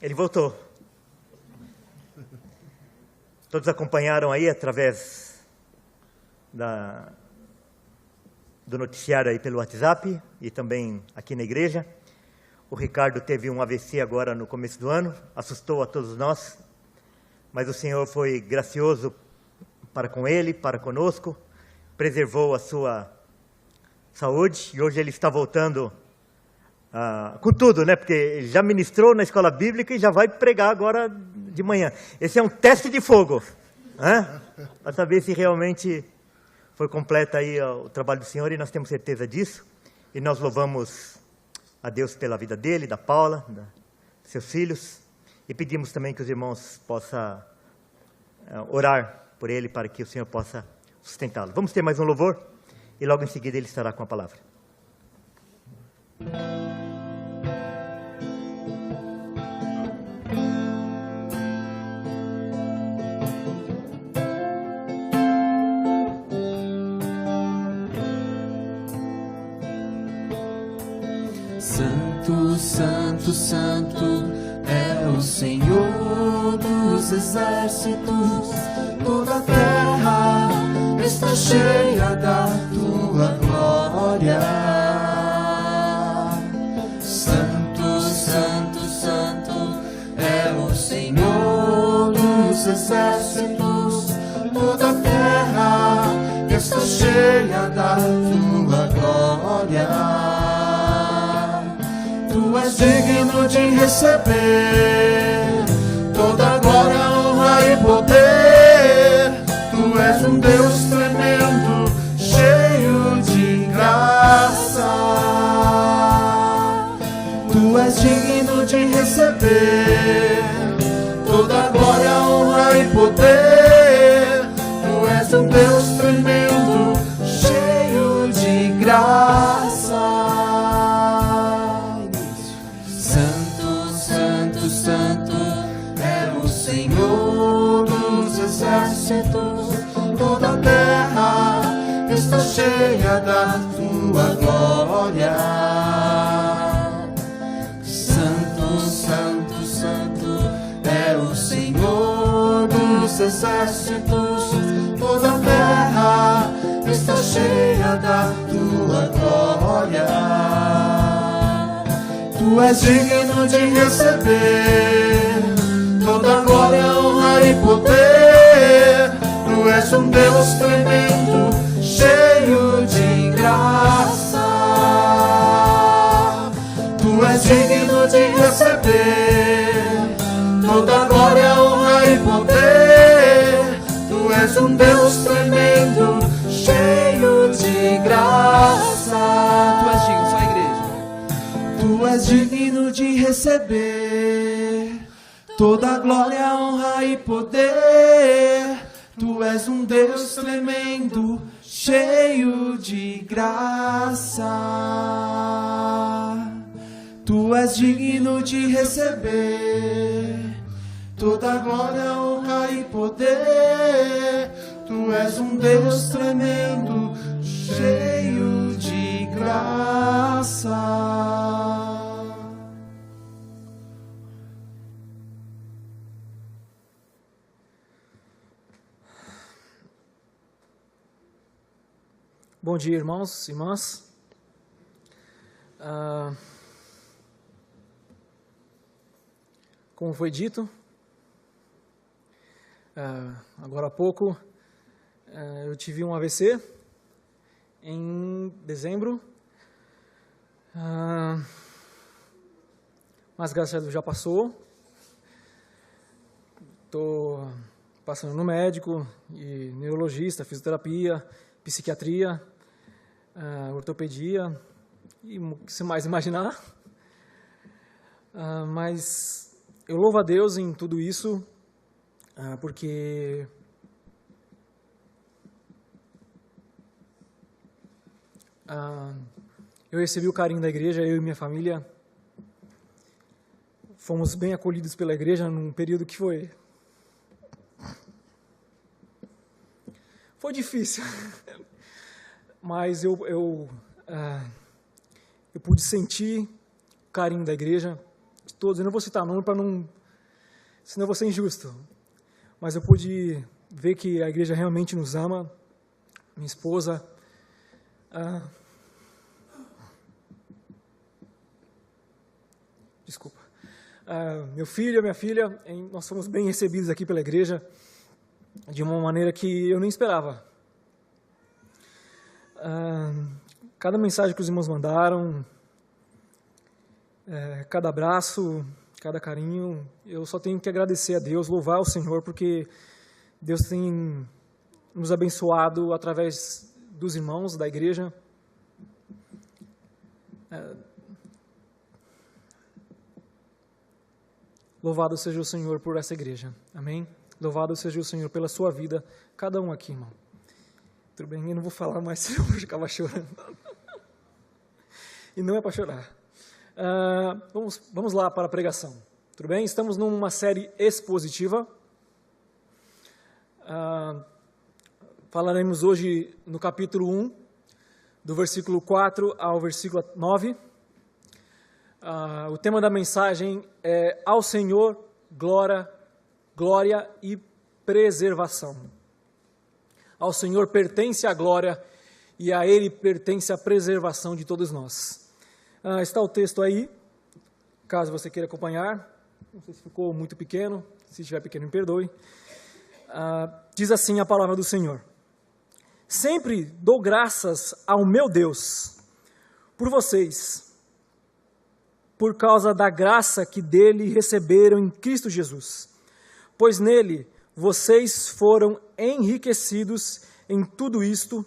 Ele voltou. Todos acompanharam aí através do noticiário aí pelo WhatsApp e também aqui na igreja. O Ricardo teve um AVC agora no começo do ano, assustou a todos nós, mas o Senhor foi gracioso para com ele, para conosco, preservou a sua saúde e hoje ele está voltando com tudo, né? Porque ele já ministrou na escola bíblica e já vai pregar agora de manhã. Esse é um teste de fogo, né? Para saber se realmente foi completo aí o trabalho do Senhor e nós temos certeza disso. E nós louvamos a Deus pela vida dele, da Paula, dos seus filhos. E pedimos também que os irmãos possam orar por ele para que o Senhor possa sustentá-lo. Vamos ter mais um louvor e logo em seguida ele estará com a palavra. Santo, Santo, Santo é o Senhor dos exércitos. Toda a terra está cheia da tua glória. Santo, Santo, Santo é o Senhor dos exércitos. Toda a terra está cheia da tua glória. Tu és digno de receber toda glória, honra e poder. Tu és um Deus tremendo, cheio de graça. Tu és digno de receber toda glória, honra e poder. Tu és um Deus tremendo, cheio de graça. Santo é o Senhor dos exércitos. Toda a terra está cheia da tua glória. Santo, Santo, Santo é o Senhor dos exércitos. Toda a terra está cheia da tua glória. Tu és digno de receber toda glória, honra e poder. Tu és um Deus tremendo, cheio de graça. Tu és digno de receber toda glória, honra e poder. Tu és um Deus tremendo, cheio de graça. Tu és digno, só a igreja. Tu és digno de receber toda glória, honra e poder. Tu és um Deus tremendo, cheio de graça. Tu és digno de receber toda glória, honra e poder. Tu és um Deus tremendo, cheio de graça. Bom dia, irmãos e irmãs. Como foi dito, agora há pouco, eu tive um AVC em dezembro, mas graças a Deus já passou. Estou passando no médico, e neurologista, fisioterapia, psiquiatria, ortopedia e o que se mais imaginar. Mas eu louvo a Deus em tudo isso, porque eu recebi o carinho da igreja, eu e minha família. Fomos bem acolhidos pela igreja num período que foi difícil, mas eu pude sentir o carinho da igreja, de todos. Eu não vou citar nome senão eu vou ser injusto. Mas eu pude ver que a igreja realmente nos ama. Minha esposa, meu filho e minha filha, nós fomos bem recebidos aqui pela igreja de uma maneira que eu nem esperava. Cada mensagem que os irmãos mandaram, cada abraço, cada carinho, eu só tenho que agradecer a Deus, louvar o Senhor, porque Deus tem nos abençoado através dos irmãos da igreja. Louvado seja o Senhor por essa igreja. Amém? Louvado seja o Senhor pela sua vida, cada um aqui, irmão. Tudo bem, eu não vou falar mais, senão eu vou acabar chorando. E não é para chorar. Vamos lá para a pregação. Tudo bem? Estamos numa série expositiva. Falaremos hoje no capítulo 1, do versículo 4 ao versículo 9. O tema da mensagem é ao Senhor, glória e preservação. Ao Senhor pertence a glória e a Ele pertence a preservação de todos nós. Está o texto aí, caso você queira acompanhar. Não sei se ficou muito pequeno, se estiver pequeno me perdoe. Diz assim a palavra do Senhor: sempre dou graças ao meu Deus por vocês, por causa da graça que dele receberam em Cristo Jesus, pois nele vocês foram enriquecidos em tudo, isto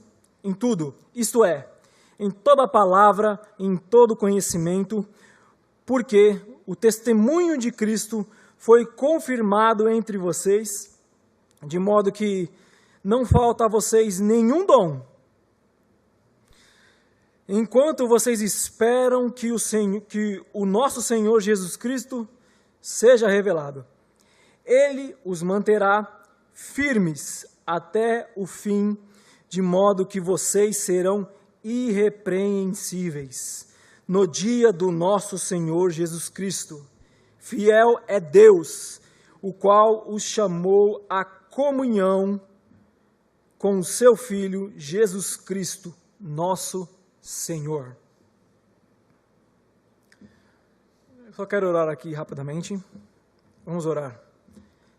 é, em toda palavra, em todo conhecimento, porque o testemunho de Cristo foi confirmado entre vocês, de modo que não falta a vocês nenhum dom, enquanto vocês esperam que o nosso Senhor Jesus Cristo seja revelado. Ele os manterá firmes até o fim, de modo que vocês serão irrepreensíveis no dia do nosso Senhor Jesus Cristo. Fiel é Deus, o qual os chamou à comunhão com o seu Filho Jesus Cristo, nosso Senhor. Eu só quero orar aqui rapidamente. Vamos orar.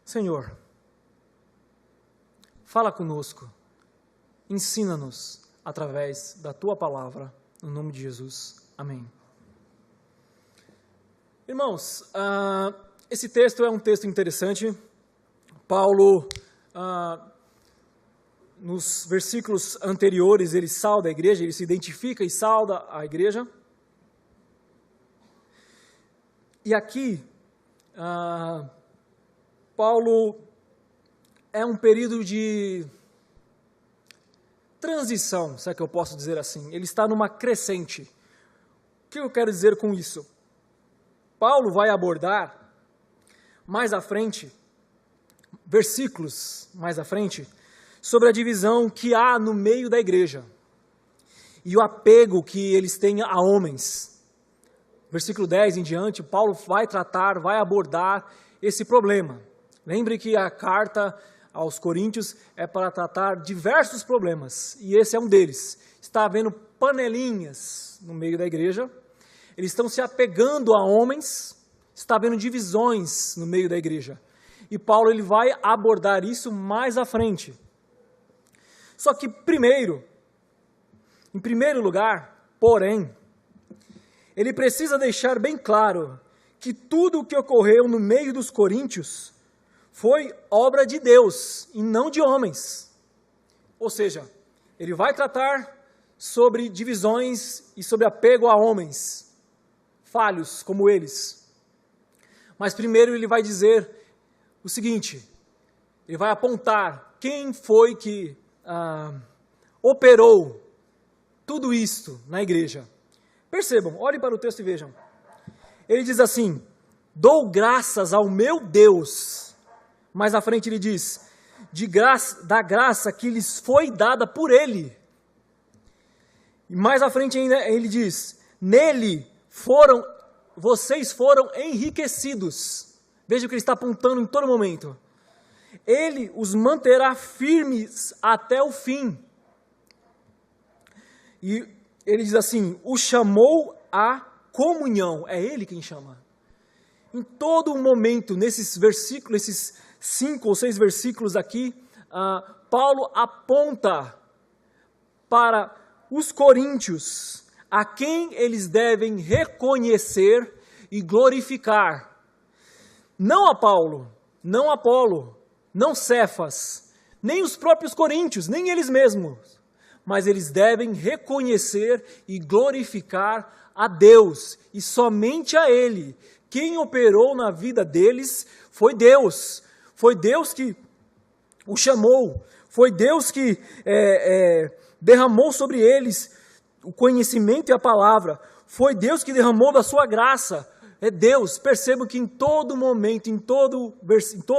Senhor, fala conosco, ensina-nos através da Tua palavra, no nome de Jesus. Amém. Irmãos, esse texto é um texto interessante. Paulo, nos versículos anteriores, ele sauda a igreja, ele se identifica e sauda a igreja. E aqui, Paulo é um período de transição, se é que eu posso dizer assim. Ele está numa crescente. O que eu quero dizer com isso? Paulo vai abordar mais à frente, versículos mais à frente, sobre a divisão que há no meio da igreja e o apego que eles têm a homens. Versículo 10 em diante, Paulo vai abordar esse problema. Lembre que a carta aos Coríntios é para tratar diversos problemas, e esse é um deles. Está havendo panelinhas no meio da igreja, eles estão se apegando a homens, está havendo divisões no meio da igreja. E Paulo ele vai abordar isso mais à frente. Só que em primeiro lugar, porém, ele precisa deixar bem claro que tudo o que ocorreu no meio dos coríntios foi obra de Deus e não de homens. Ou seja, ele vai tratar sobre divisões e sobre apego a homens falhos como eles. Mas primeiro ele vai dizer o seguinte, ele vai apontar quem foi que operou tudo isto na igreja. Percebam, olhem para o texto e vejam. Ele diz assim, dou graças ao meu Deus. Mais à frente ele diz, da graça que lhes foi dada por ele. E mais à frente ainda ele diz, nele foram vocês foram enriquecidos. Veja o que ele está apontando em todo momento. Ele os manterá firmes até o fim. E ele diz assim, o chamou à comunhão. É ele quem chama. Em todo momento, nesses versículos, esses 5 ou 6 versículos aqui, Paulo aponta para os coríntios, a quem eles devem reconhecer e glorificar. Não a Paulo, não a Apolo, não Cefas, nem os próprios coríntios, nem eles mesmos, mas eles devem reconhecer e glorificar a Deus, e somente a Ele. Quem operou na vida deles foi Deus que o chamou, foi Deus que derramou sobre eles o conhecimento e a palavra, foi Deus que derramou da sua graça, é Deus. Percebo que em todo momento, em todos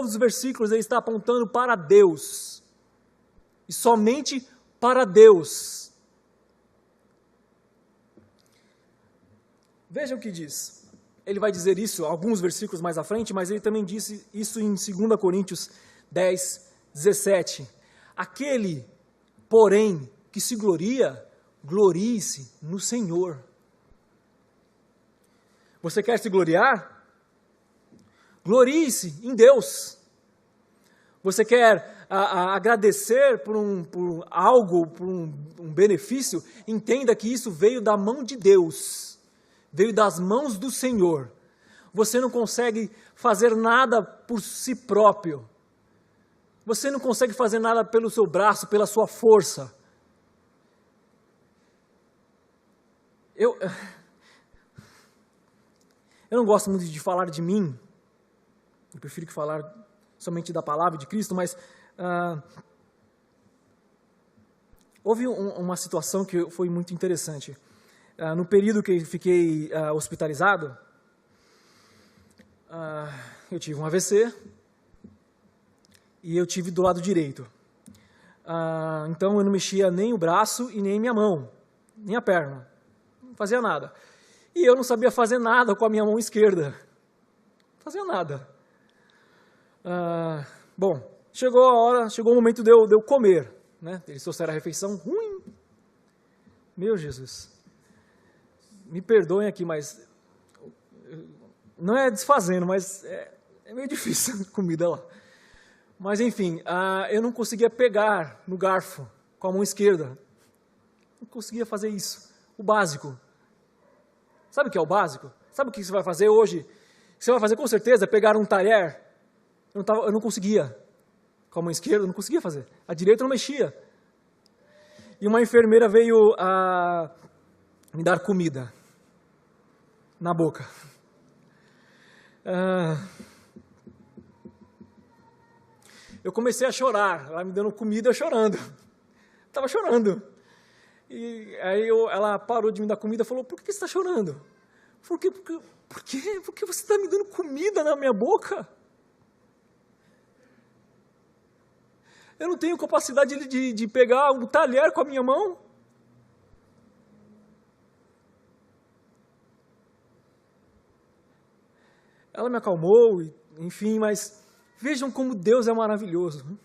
os versículos, ele está apontando para Deus, e somente para Deus. Vejam o que diz. Ele vai dizer isso alguns versículos mais à frente, mas ele também disse isso em 2 Coríntios 10, 17. Aquele, porém, que se gloria, glorie-se no Senhor. Você quer se gloriar? Glorie-se em Deus. Você quer agradecer por algo, por um benefício? Entenda que isso veio da mão de Deus, veio das mãos do Senhor. Você não consegue fazer nada por si próprio. Você não consegue fazer nada pelo seu braço, pela sua força. Eu não gosto muito de falar de mim. Eu prefiro que falar somente da palavra de Cristo, mas houve uma situação que foi muito interessante. No período que eu fiquei hospitalizado, eu tive um AVC e eu tive do lado direito. Então eu não mexia nem o braço e nem minha mão, nem a perna. Não fazia nada. E eu não sabia fazer nada com a minha mão esquerda. Não fazia nada. Bom, chegou o momento de eu comer. Né? Eles trouxeram a refeição ruim. Meu Jesus. Me perdoem aqui, mas não é desfazendo, mas é meio difícil a comida lá. Mas enfim, eu não conseguia pegar no garfo com a mão esquerda. Não conseguia fazer isso. O básico. Sabe o que é o básico? Sabe o que você vai fazer hoje? Você vai fazer com certeza é pegar um talher. Eu não conseguia. Com a mão esquerda eu não conseguia fazer. A direita não mexia. E uma enfermeira veio me dar comida na boca. Eu comecei a chorar. Ela me dando comida, eu chorando. Estava chorando. E aí ela parou de me dar comida e falou, por que você está chorando? Por quê? Porque você está me dando comida na minha boca? Eu não tenho capacidade de pegar um talher com a minha mão? Ela me acalmou, enfim, mas vejam como Deus é maravilhoso. Né?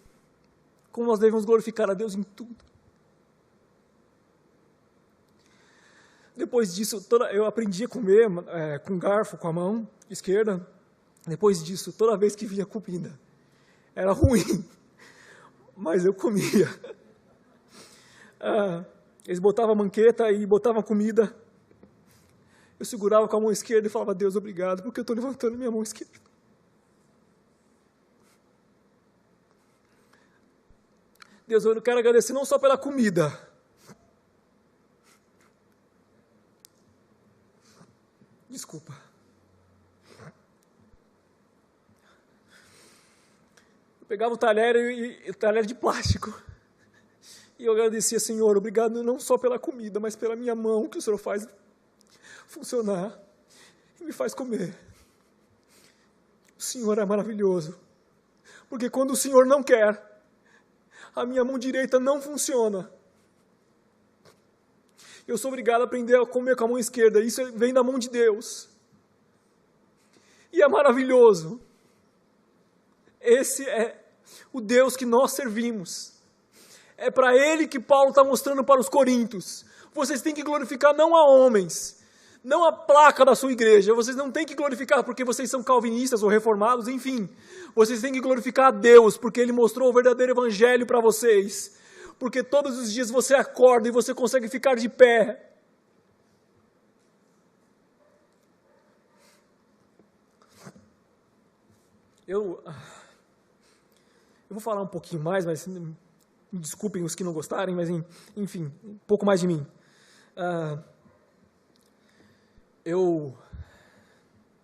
Como nós devemos glorificar a Deus em tudo. Depois disso, eu aprendi a comer com garfo, com a mão esquerda. Depois disso, toda vez que vinha comida, era ruim, mas eu comia. Eles botavam a manqueta e botavam a comida. Eu segurava com a mão esquerda e falava, Deus, obrigado, porque eu estou levantando minha mão esquerda. Deus, eu quero agradecer não só pela comida, desculpa. Eu pegava o talher e talher de plástico. E eu agradecia, Senhor, obrigado não só pela comida, mas pela minha mão que o Senhor faz funcionar e me faz comer. O Senhor é maravilhoso. Porque quando o Senhor não quer, a minha mão direita não funciona. Eu sou obrigado a aprender a comer com a mão esquerda. Isso vem da mão de Deus. e é maravilhoso. Esse é o Deus que nós servimos. É para Ele que Paulo está mostrando para os coríntios. Vocês têm que glorificar não a homens, não a placa da sua igreja. Vocês não têm que glorificar porque vocês são calvinistas ou reformados, enfim. Vocês têm que glorificar a Deus porque Ele mostrou o verdadeiro evangelho para vocês. Porque todos os dias você acorda e você consegue ficar de pé. Eu vou falar um pouquinho mais, mas me desculpem os que não gostarem, mas enfim, um pouco mais de mim.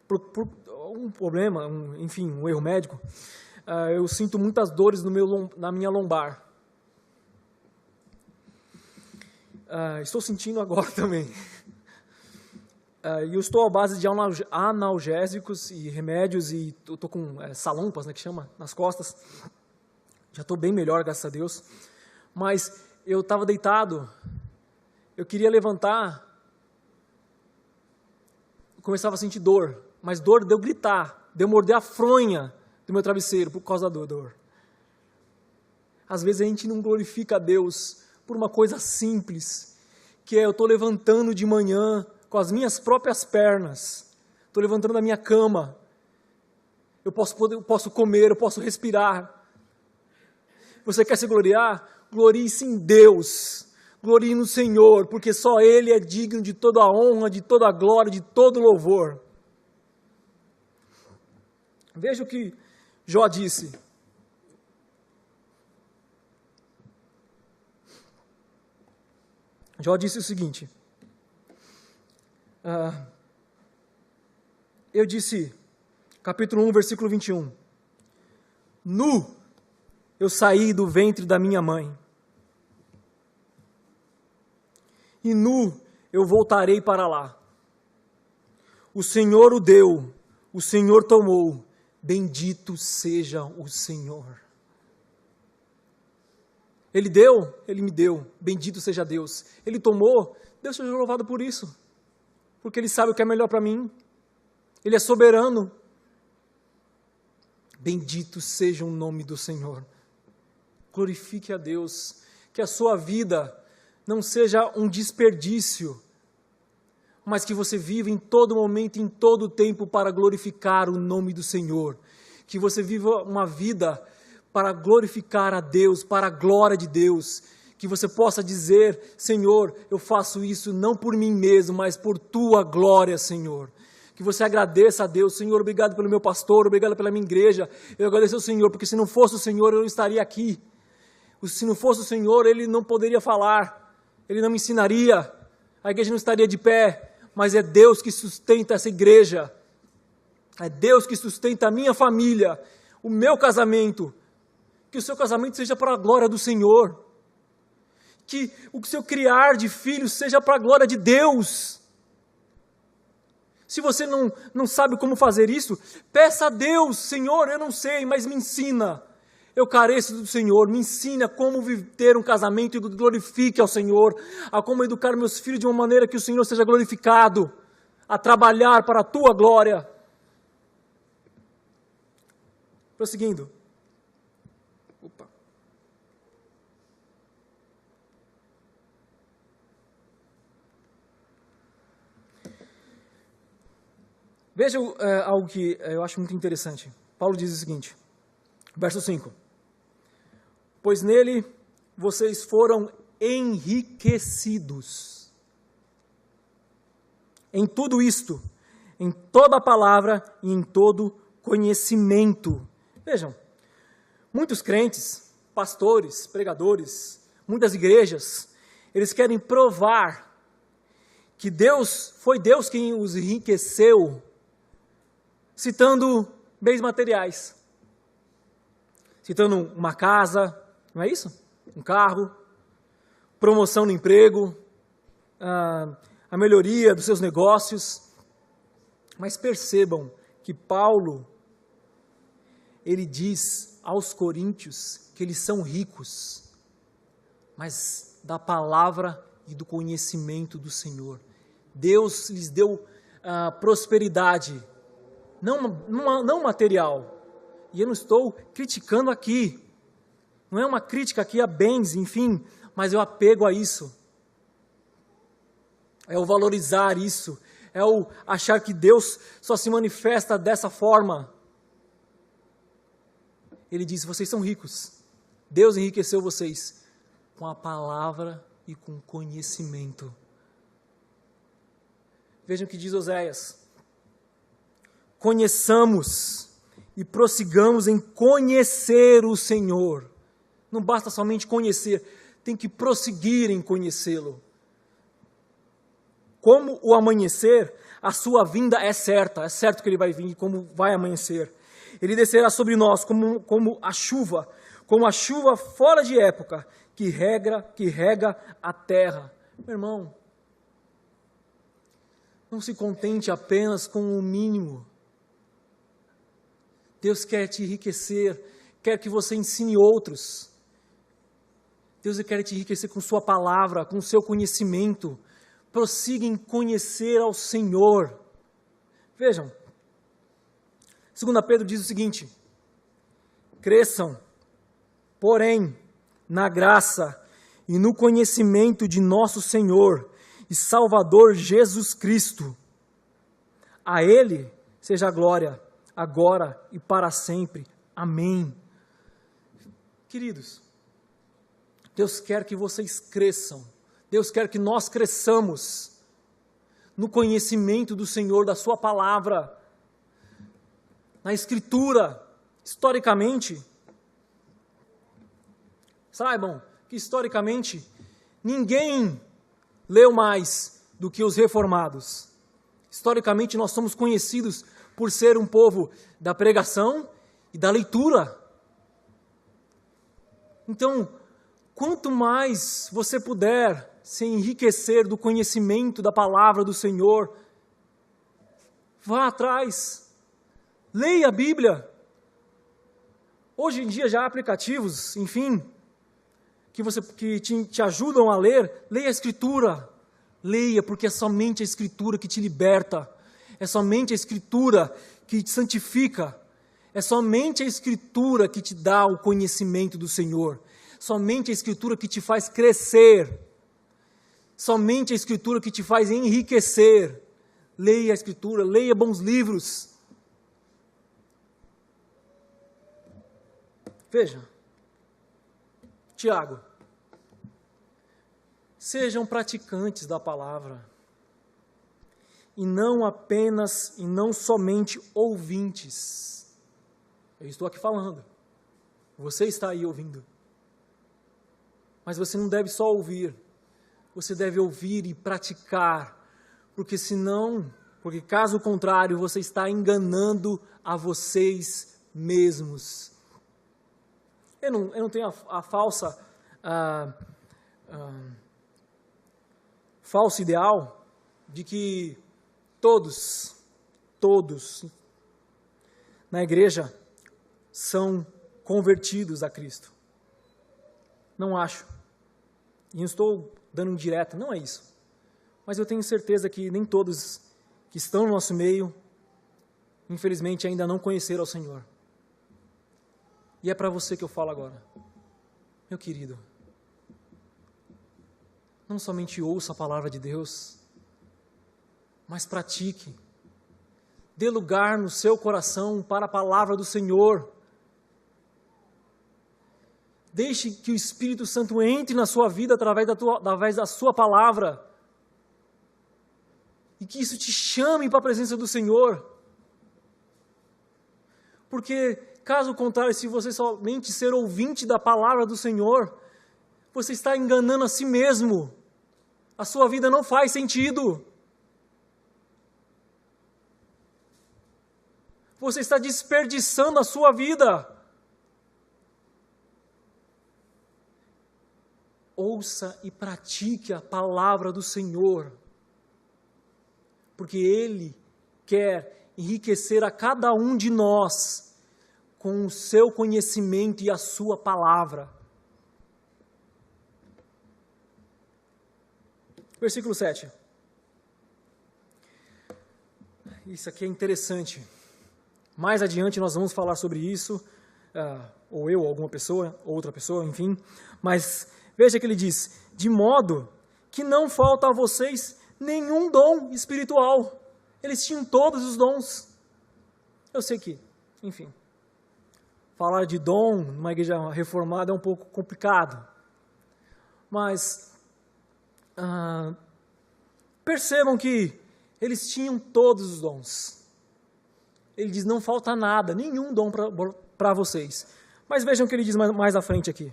Por um problema, um erro médico, eu sinto muitas dores na minha lombar. Estou sentindo agora também. E eu estou à base de analgésicos e remédios, e eu estou com salompas, né, que chama, nas costas. Já estou bem melhor, graças a Deus. Mas eu estava deitado, eu queria levantar, eu começava a sentir dor, mas dor de eu gritar, de eu morder a fronha do meu travesseiro por causa da dor. Às vezes a gente não glorifica a Deus por uma coisa simples, que é eu estou levantando de manhã com as minhas próprias pernas, estou levantando da minha cama, eu posso comer, eu posso respirar. Você quer se gloriar? Glorie-se em Deus, glorie no Senhor, porque só Ele é digno de toda a honra, de toda a glória, de todo o louvor. Veja o que Jó disse. Jó disse o seguinte, eu disse, capítulo 1, versículo 21, nu eu saí do ventre da minha mãe, e nu eu voltarei para lá. O Senhor o deu, o Senhor tomou, bendito seja o Senhor. Ele deu, Ele me deu, bendito seja Deus. Ele tomou, Deus seja louvado por isso, porque Ele sabe o que é melhor para mim. Ele é soberano. Bendito seja o nome do Senhor. Glorifique a Deus, que a sua vida não seja um desperdício, mas que você viva em todo momento, em todo tempo, para glorificar o nome do Senhor. Que você viva uma vida para glorificar a Deus, para a glória de Deus. Que você possa dizer, Senhor, eu faço isso não por mim mesmo, mas por Tua glória, Senhor. Que você agradeça a Deus, Senhor, obrigado pelo meu pastor, obrigado pela minha igreja. Eu agradeço ao Senhor, porque se não fosse o Senhor, eu não estaria aqui. Se não fosse o Senhor, Ele não poderia falar, Ele não me ensinaria, a igreja não estaria de pé, mas é Deus que sustenta essa igreja, é Deus que sustenta a minha família, o meu casamento. Que o seu casamento seja para a glória do Senhor, que o seu criar de filhos seja para a glória de Deus. Se você não sabe como fazer isso, peça a Deus, Senhor, eu não sei, mas me ensina. Eu careço do Senhor, me ensina como ter um casamento e glorifique ao Senhor, a como educar meus filhos de uma maneira que o Senhor seja glorificado, a trabalhar para a Tua glória. Prosseguindo. Veja algo que eu acho muito interessante. Paulo diz o seguinte, verso 5. Pois nele vocês foram enriquecidos. Em tudo isto, em toda palavra e em todo conhecimento. Vejam, muitos crentes, pastores, pregadores, muitas igrejas, eles querem provar que foi Deus quem os enriqueceu, citando bens materiais, citando uma casa, não é isso? Um carro, promoção no emprego, a melhoria dos seus negócios. Mas percebam que Paulo, ele diz aos coríntios que eles são ricos, mas da palavra e do conhecimento do Senhor. Deus lhes deu prosperidade, não material. E eu não estou criticando aqui. Não é uma crítica aqui a bens, enfim, mas eu apego a isso. É o valorizar isso. É o achar que Deus só se manifesta dessa forma. Ele diz, vocês são ricos. Deus enriqueceu vocês com a palavra e com conhecimento. Vejam o que diz Oséias. Conheçamos e prossigamos em conhecer o Senhor. Não basta somente conhecer, tem que prosseguir em conhecê-lo. Como o amanhecer, a sua vinda é certo que ele vai vir, como vai amanhecer. Ele descerá sobre nós como a chuva fora de época, que rega a terra. Meu irmão, não se contente apenas com o mínimo. Deus quer te enriquecer, quer que você ensine outros. Deus quer te enriquecer com sua palavra, com seu conhecimento. Prossiga em conhecer ao Senhor. Vejam, 2 Pedro diz o seguinte: cresçam, porém, na graça e no conhecimento de nosso Senhor e Salvador Jesus Cristo. A Ele seja a glória, agora e para sempre. Amém. Queridos, Deus quer que vocês cresçam. Deus quer que nós cresçamos no conhecimento do Senhor, da sua palavra, na Escritura, historicamente. Saibam que historicamente ninguém leu mais do que os reformados. Historicamente nós somos conhecidos por ser um povo da pregação e da leitura. Então, quanto mais você puder se enriquecer do conhecimento da palavra do Senhor, vá atrás, leia a Bíblia. Hoje em dia já há aplicativos, enfim, que te ajudam a ler. Leia a Escritura, leia, porque é somente a Escritura que te liberta, é somente a Escritura que te santifica, é somente a Escritura que te dá o conhecimento do Senhor, somente a Escritura que te faz crescer, somente a Escritura que te faz enriquecer. Leia a Escritura, leia bons livros. Veja, Tiago, sejam praticantes da palavra, e não somente ouvintes. Eu estou aqui falando, você está aí ouvindo, mas você não deve só ouvir, você deve ouvir e praticar, porque caso contrário, você está enganando a vocês mesmos. Eu não tenho a falso ideal de que todos na igreja são convertidos a Cristo. Não acho. E não estou dando indireta, não é isso. Mas eu tenho certeza que nem todos que estão no nosso meio, infelizmente, ainda não conheceram o Senhor. E é para você que eu falo agora. Meu querido, não somente ouça a palavra de Deus, mas pratique. Dê lugar no seu coração para a palavra do Senhor. Deixe que o Espírito Santo entre na sua vida através da sua palavra. E que isso te chame para a presença do Senhor. Porque, caso contrário, se você somente ser ouvinte da palavra do Senhor, você está enganando a si mesmo. A sua vida não faz sentido. Você está desperdiçando a sua vida. Ouça e pratique a palavra do Senhor, porque Ele quer enriquecer a cada um de nós com o seu conhecimento e a sua palavra. Versículo 7. Isso aqui é interessante. Mais adiante nós vamos falar sobre isso, ou eu, ou alguma pessoa, ou outra pessoa, enfim. Mas veja que ele diz, de modo que não falta a vocês nenhum dom espiritual. Eles tinham todos os dons. Eu sei que, enfim, falar de dom numa igreja reformada é um pouco complicado. Mas percebam que eles tinham todos os dons. Ele diz, não falta nada, nenhum dom para vocês. Mas vejam o que ele diz mais à frente aqui.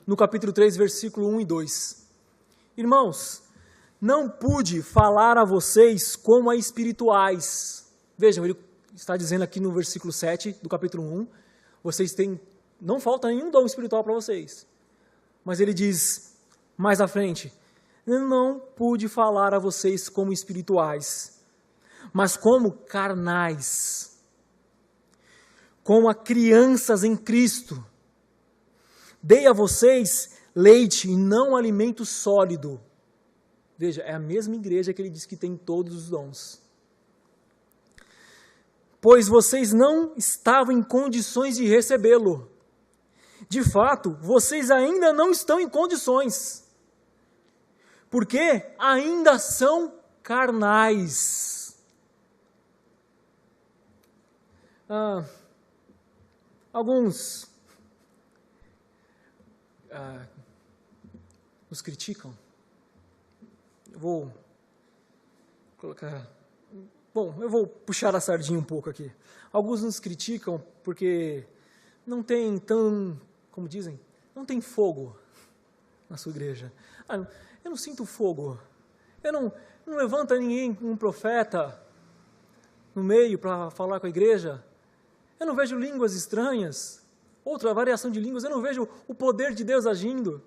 No capítulo 3, versículo 1 e 2. Irmãos, não pude falar a vocês como a espirituais. Vejam, ele está dizendo aqui no versículo 7 do capítulo 1, vocês têm, não falta nenhum dom espiritual para vocês. Mas ele diz, mais à frente, eu não pude falar a vocês como espirituais, mas como carnais, como a crianças em Cristo. Dei a vocês leite e não alimento sólido. Veja, é a mesma igreja que ele diz que tem todos os dons. Pois vocês não estavam em condições de recebê-lo. De fato, vocês ainda não estão em condições, porque ainda são carnais. Alguns nos criticam. Eu vou puxar a sardinha um pouco aqui. Alguns nos criticam porque não tem como dizem, não tem fogo na sua igreja. Eu não sinto fogo. Não levanta ninguém, um profeta, no meio para falar com a igreja. Eu não vejo línguas estranhas, outra variação de línguas, eu não vejo o poder de Deus agindo.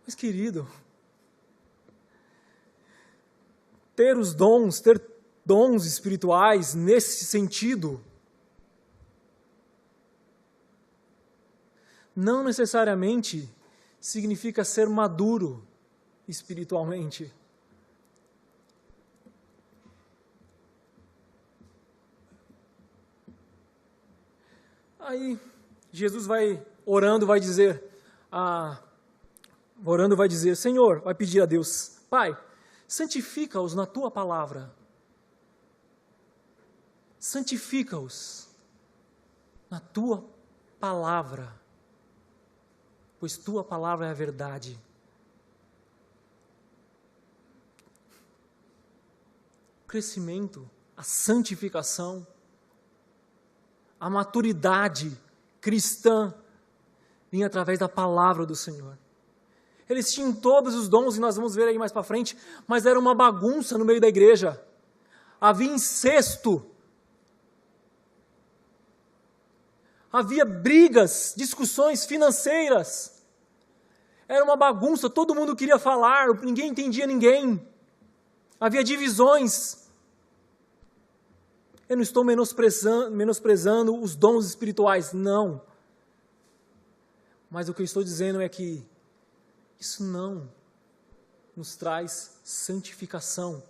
Mas, querido, ter dons espirituais nesse sentido, não necessariamente significa ser maduro espiritualmente. Aí, Jesus vai vai dizer, Senhor, vai pedir a Deus, Pai, santifica-os na Tua palavra. Santifica-os na Tua palavra, pois Tua palavra é a verdade. O crescimento, a santificação, a maturidade cristã vinha através da palavra do Senhor. Eles tinham todos os dons, e nós vamos ver aí mais para frente, mas era uma bagunça no meio da igreja. Havia incesto. Havia brigas, discussões financeiras. Era uma bagunça, todo mundo queria falar, ninguém entendia ninguém. Havia divisões. Eu não estou menosprezando os dons espirituais, não. Mas o que eu estou dizendo é que isso não nos traz santificação.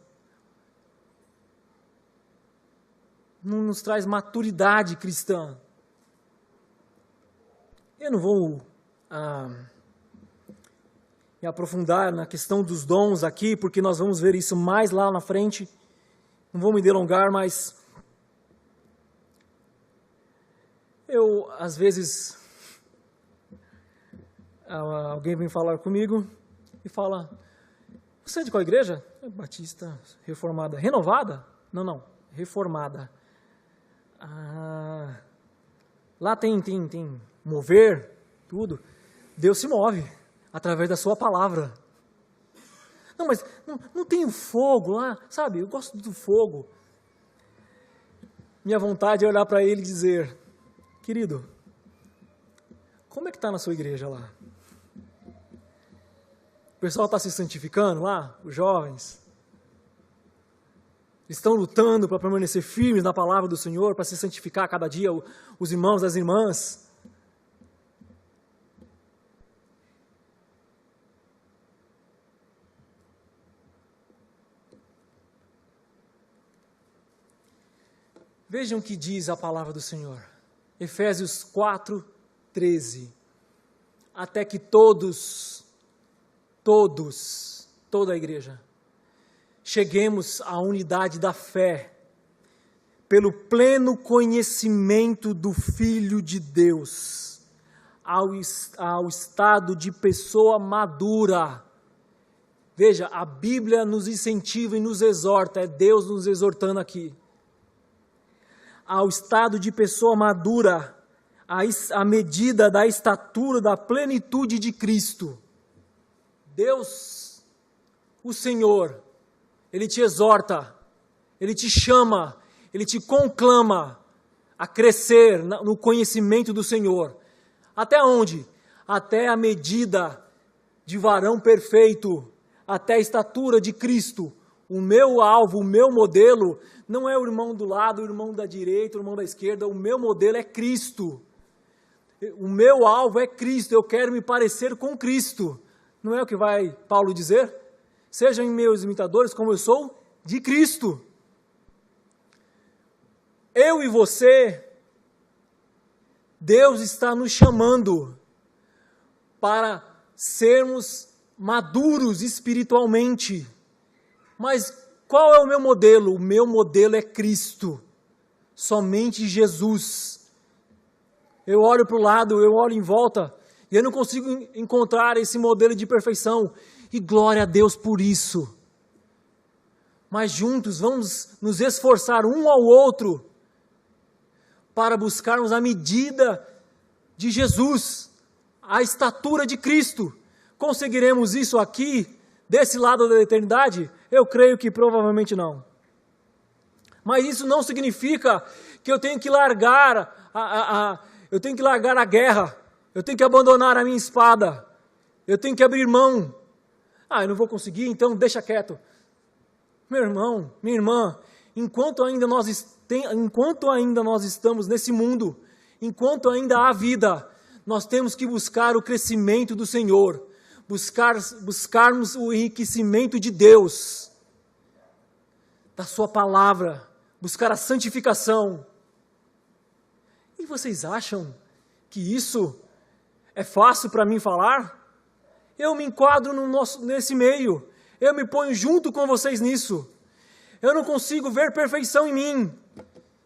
Não nos traz maturidade cristã. Eu não vou me aprofundar na questão dos dons aqui, porque nós vamos ver isso mais lá na frente. Não vou me delongar, mas eu, às vezes, alguém vem falar comigo e fala, você é de qual igreja? É Batista, Reformada. Renovada? Não, Reformada. Lá tem mover, tudo. Deus se move através da sua palavra. Não, mas não tem o fogo lá, sabe? Eu gosto do fogo. Minha vontade é olhar para ele e dizer, querido, como é que está na sua igreja lá? O pessoal está se santificando lá, os jovens? Estão lutando para permanecer firmes na palavra do Senhor, para se santificar a cada dia os irmãos e as irmãs? Vejam o que diz a palavra do Senhor. Efésios 4:13. Até que toda a igreja, cheguemos à unidade da fé, pelo pleno conhecimento do Filho de Deus, ao estado de pessoa madura. Veja, a Bíblia nos incentiva e nos exorta, é Deus nos exortando aqui. Ao estado de pessoa madura, à medida da estatura, da plenitude de Cristo. Deus, o Senhor, Ele te exorta, Ele te chama, Ele te conclama a crescer no conhecimento do Senhor. Até onde? Até a medida de varão perfeito, até a estatura de Cristo. O meu alvo, o meu modelo, não é o irmão do lado, o irmão da direita, o irmão da esquerda, o meu modelo é Cristo. O meu alvo é Cristo, eu quero me parecer com Cristo. Não é o que vai Paulo dizer? Sejam meus imitadores como eu sou de Cristo. Eu e você, Deus está nos chamando para sermos maduros espiritualmente. Mas qual é o meu modelo? O meu modelo é Cristo. Somente Jesus. Eu olho para o lado, eu olho em volta, e eu não consigo encontrar esse modelo de perfeição. E glória a Deus por isso. Mas juntos vamos nos esforçar um ao outro para buscarmos a medida de Jesus, a estatura de Cristo. Conseguiremos isso aqui, desse lado da eternidade? Eu creio que provavelmente não. Mas isso não significa que eu tenho que largar a guerra, eu tenho que abandonar a minha espada, eu tenho que abrir mão. Eu não vou conseguir, então deixa quieto. Meu irmão, minha irmã, enquanto ainda nós estamos nesse mundo, enquanto ainda há vida, nós temos que buscar o crescimento do Senhor, buscarmos o enriquecimento de Deus, da sua palavra, buscar a santificação. E vocês acham que isso é fácil para mim falar? Eu me enquadro nesse meio, eu me ponho junto com vocês nisso. Eu não consigo ver perfeição em mim,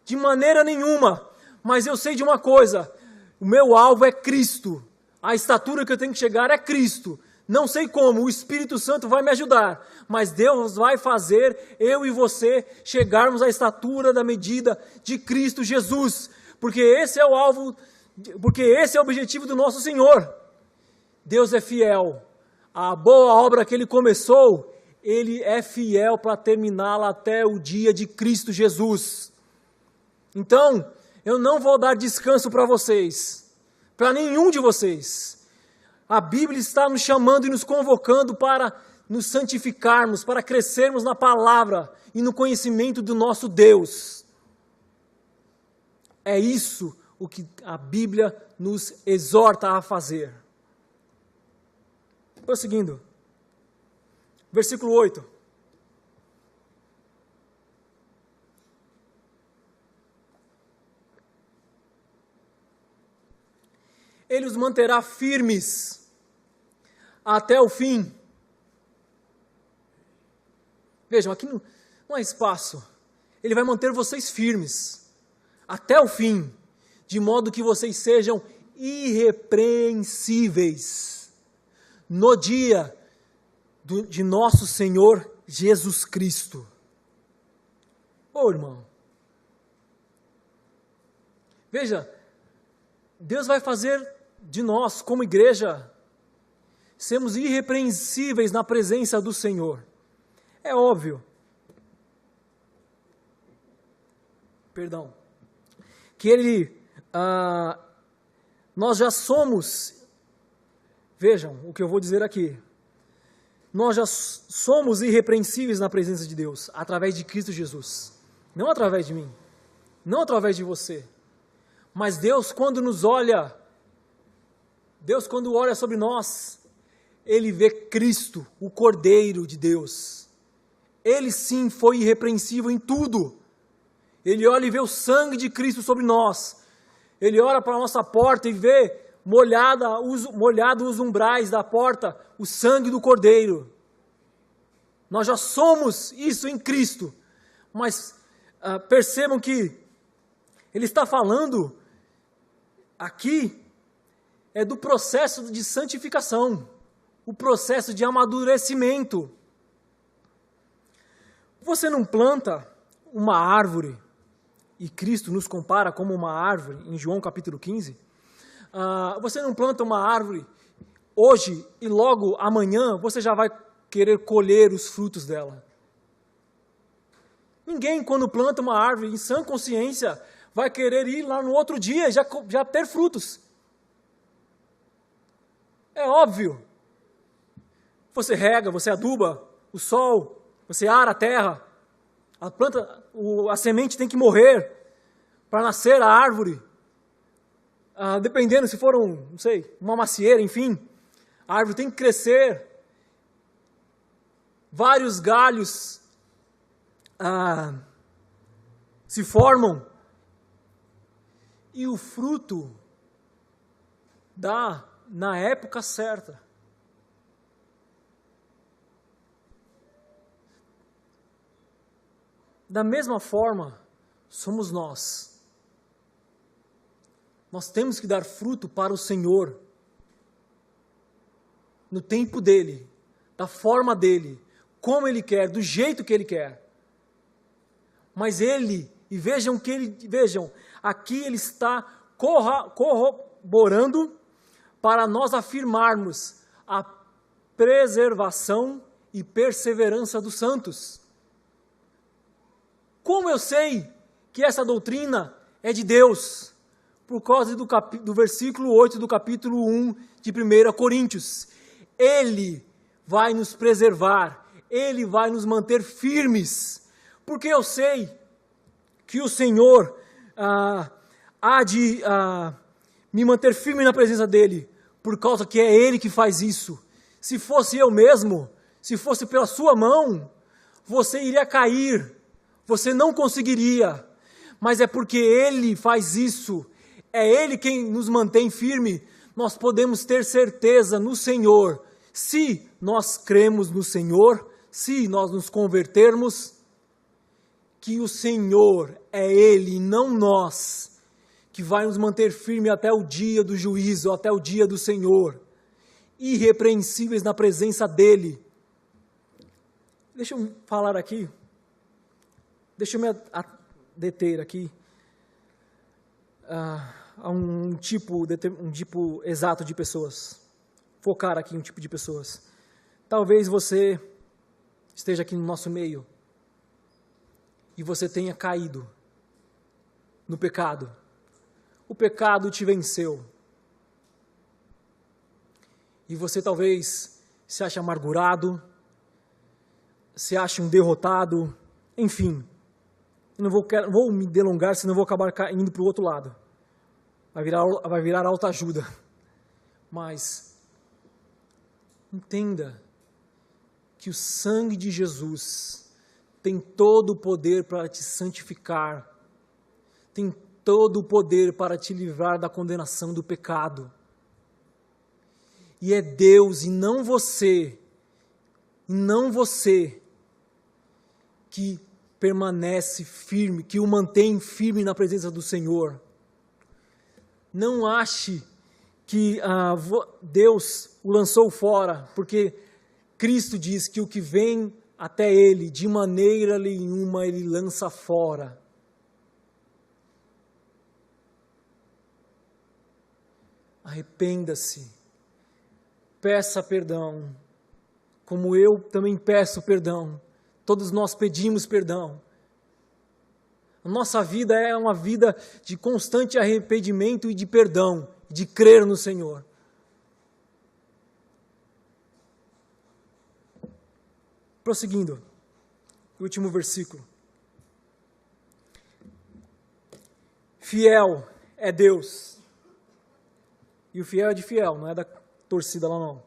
de maneira nenhuma, mas eu sei de uma coisa, o meu alvo é Cristo, a estatura que eu tenho que chegar é Cristo. Não sei como, o Espírito Santo vai me ajudar, mas Deus vai fazer eu e você chegarmos à estatura da medida de Cristo Jesus, porque esse é o alvo, porque esse é o objetivo do nosso Senhor. Deus é fiel, a boa obra que Ele começou, Ele é fiel para terminá-la até o dia de Cristo Jesus. Então, eu não vou dar descanso para vocês, para nenhum de vocês. A Bíblia está nos chamando e nos convocando para nos santificarmos, para crescermos na palavra e no conhecimento do nosso Deus. É isso o que a Bíblia nos exorta a fazer. Prosseguindo. Versículo 8. Ele os manterá firmes até o fim. Vejam, aqui não há espaço. Ele vai manter vocês firmes até o fim, de modo que vocês sejam irrepreensíveis no dia de nosso Senhor Jesus Cristo. Irmão, veja, Deus vai fazer de nós, como igreja, sermos irrepreensíveis na presença do Senhor. É óbvio, que nós já somos, vejam o que eu vou dizer aqui, nós já somos irrepreensíveis na presença de Deus, através de Cristo Jesus, não através de mim, não através de você, mas Deus quando olha sobre nós, Ele vê Cristo, o Cordeiro de Deus. Ele sim foi irrepreensível em tudo. Ele olha e vê o sangue de Cristo sobre nós. Ele olha para a nossa porta e vê molhado os umbrais da porta, o sangue do Cordeiro. Nós já somos isso em Cristo. Mas percebam que ele está falando aqui do processo de santificação, o processo de amadurecimento. Você não planta uma árvore, e Cristo nos compara como uma árvore, em João capítulo 15, você não planta uma árvore hoje e logo amanhã você já vai querer colher os frutos dela. Ninguém, quando planta uma árvore em sã consciência, vai querer ir lá no outro dia e já ter frutos. É óbvio. Você rega, você aduba o sol, você ara a terra, a semente tem que morrer para nascer a árvore. Dependendo se for uma macieira, enfim, a árvore tem que crescer. Vários galhos se formam e o fruto dá na época certa. Da mesma forma, somos nós. Nós temos que dar fruto para o Senhor, no tempo dEle, da forma dEle, como Ele quer, do jeito que Ele quer. Mas vejam, aqui Ele está corroborando para nós afirmarmos a preservação e perseverança dos santos. Como eu sei que essa doutrina é de Deus? Por causa do versículo 8 do capítulo 1 de 1 Coríntios. Ele vai nos preservar, Ele vai nos manter firmes, porque eu sei que o Senhor há de me manter firme na presença dEle, por causa que é Ele que faz isso. Se fosse eu mesmo, se fosse pela sua mão, você iria cair, você não conseguiria, mas é porque Ele faz isso, é Ele quem nos mantém firme. Nós podemos ter certeza no Senhor, se nós cremos no Senhor, se nós nos convertermos, que o Senhor é Ele, não nós, que vai nos manter firme até o dia do juízo, até o dia do Senhor, irrepreensíveis na presença dEle. Deixa eu falar aqui, deixa eu me deter aqui a um tipo exato de pessoas, focar aqui em um tipo de pessoas. Talvez você esteja aqui no nosso meio e você tenha caído no pecado. O pecado te venceu. E você talvez se ache amargurado, se ache um derrotado, enfim. Eu não vou me delongar, senão vou acabar indo para o outro lado. Vai virar autoajuda. Mas entenda que o sangue de Jesus tem todo o poder para te santificar, tem todo o poder para te livrar da condenação do pecado. E é Deus e não você que permanece firme, que o mantém firme na presença do Senhor. Não ache que Deus o lançou fora, porque Cristo diz que o que vem até Ele, de maneira nenhuma Ele lança fora. Arrependa-se, peça perdão, como eu também peço perdão, todos nós pedimos perdão. A nossa vida é uma vida de constante arrependimento e de perdão, de crer no Senhor. Prosseguindo, o último versículo. Fiel é Deus. E o fiel é de fiel, não é da torcida lá não.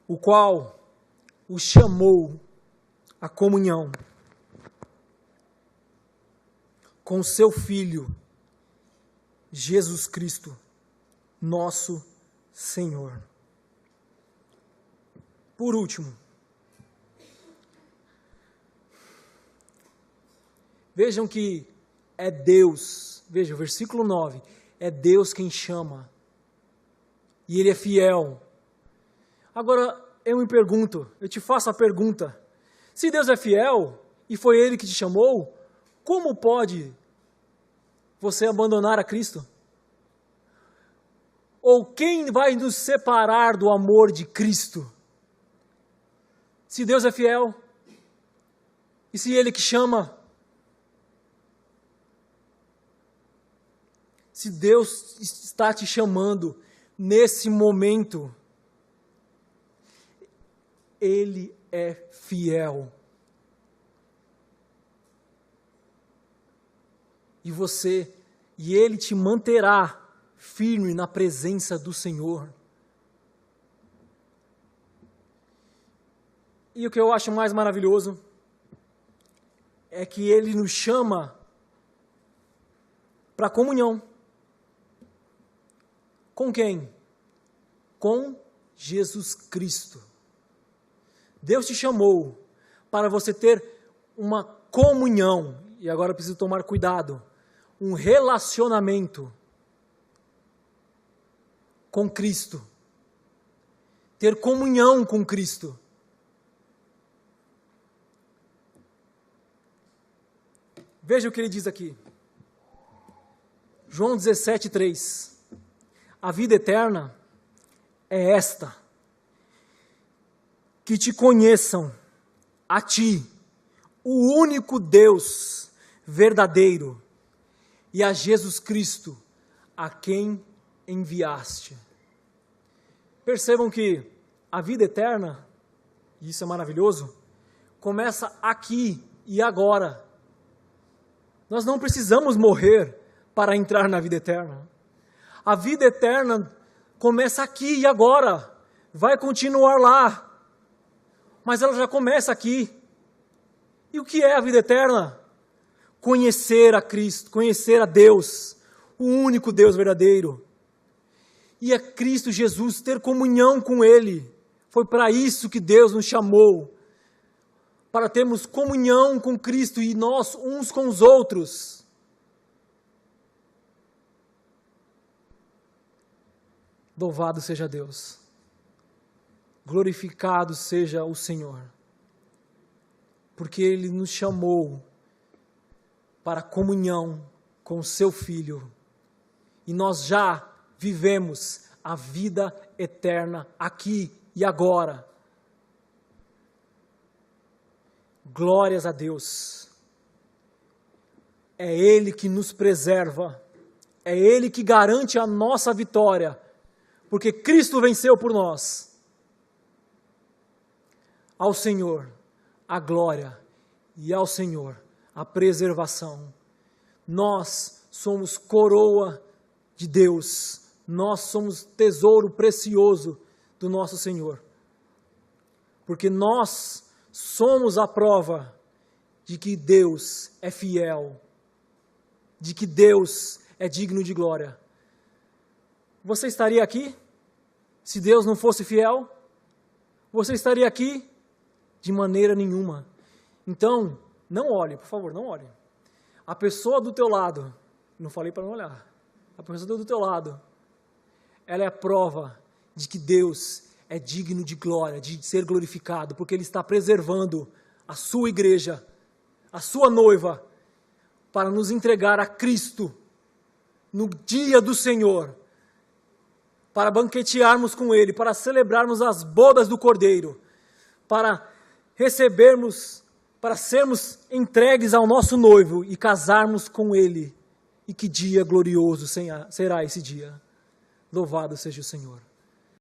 O qual o chamou à comunhão com seu Filho, Jesus Cristo, nosso Senhor. Por último, vejam que é Deus, veja o versículo 9, é Deus quem chama, e Ele é fiel. Agora, eu me pergunto, eu te faço a pergunta, se Deus é fiel, e foi Ele que te chamou, como pode você abandonar a Cristo? Ou quem vai nos separar do amor de Cristo? Se Deus é fiel, e se Ele que chama, se Deus está te chamando nesse momento, Ele é fiel. E Ele te manterá firme na presença do Senhor. E o que eu acho mais maravilhoso é que Ele nos chama para comunhão. Com quem? Com Jesus Cristo. Deus te chamou para você ter uma comunhão, e agora eu preciso tomar cuidado, um relacionamento com Cristo. Ter comunhão com Cristo. Veja o que ele diz aqui. João 17:3. A vida eterna é esta: que te conheçam, a ti, o único Deus verdadeiro, e a Jesus Cristo, a quem enviaste. Percebam que a vida eterna, e isso é maravilhoso, começa aqui e agora. Nós não precisamos morrer para entrar na vida eterna. A vida eterna começa aqui e agora, vai continuar lá, mas ela já começa aqui. E o que é a vida eterna? Conhecer a Cristo, conhecer a Deus, o único Deus verdadeiro. E a Cristo Jesus, ter comunhão com Ele. Foi para isso que Deus nos chamou, para termos comunhão com Cristo e nós uns com os outros. Louvado seja Deus, glorificado seja o Senhor, porque Ele nos chamou para comunhão com o Seu Filho, e nós já vivemos a vida eterna aqui e agora. Glórias a Deus, é Ele que nos preserva, é Ele que garante a nossa vitória, porque Cristo venceu por nós. Ao Senhor a glória e ao Senhor a preservação. Nós somos coroa de Deus, nós somos tesouro precioso do nosso Senhor, porque nós somos a prova de que Deus é fiel, de que Deus é digno de glória. Você estaria aqui se Deus não fosse fiel? Você estaria aqui? De maneira nenhuma. Então, não olhe, por favor, não olhe. A pessoa do teu lado, não falei para não olhar, a pessoa do teu lado, ela é a prova de que Deus é digno de glória, de ser glorificado, porque Ele está preservando a sua igreja, a sua noiva, para nos entregar a Cristo no dia do Senhor, para banquetearmos com Ele, para celebrarmos as bodas do Cordeiro, para recebermos, para sermos entregues ao nosso noivo e casarmos com Ele. E que dia glorioso será esse dia. Louvado seja o Senhor.